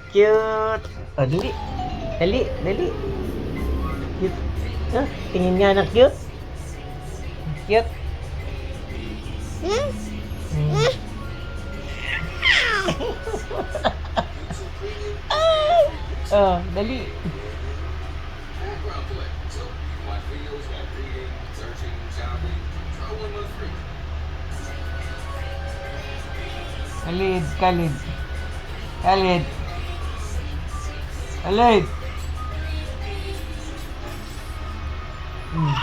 Cute. Oh, dali. Dali, dali. Cute. Ah, tingin nga ng cute. Cute. Hmm. Oh, dali. Khalid, Khalid. Khalid. Khalid. Hmm.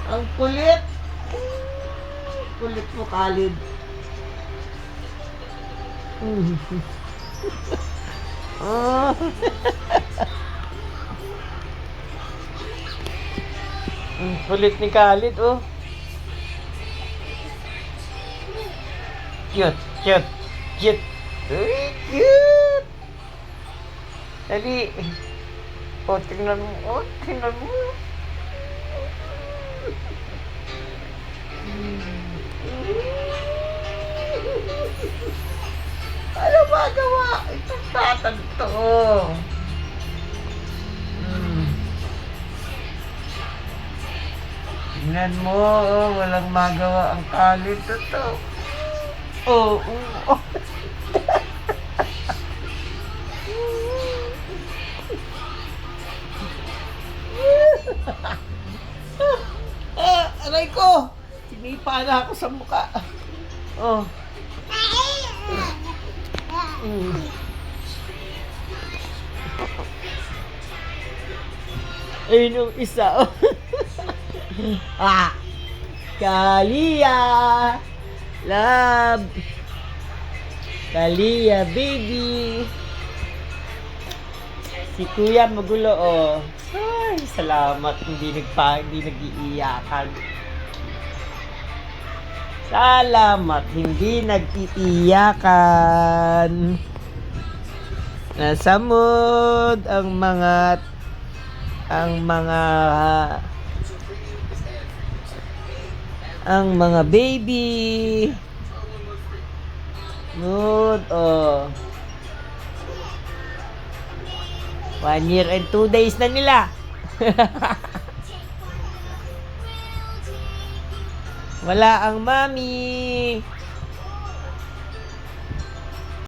Ang kulit. Kulit mo, Khalid. Oh. Ang kulit ni Khalid, oh. Cute, cute, cute. Uy, cute. Dali. Oh, tingnan mo. Oh, tingnan mo. Ano ba gawa? Itong tatag to. Tingnan mo, oh, walang magawa ang Khalid to. Oh, oh. Aray ko! Sinipa na ako sa mukha. Oh. Ayun yung isa. Oh. Ah! Kalia! Love! Kalia, baby! Si Kuya magulo, oh. Ay, salamat. Hindi nag-iiyakan. Salamat. Hindi nag-iiyakan. Nasa mood ang mga baby. Mood, oh. 1 year and 2 days na nila. Wala ang mami.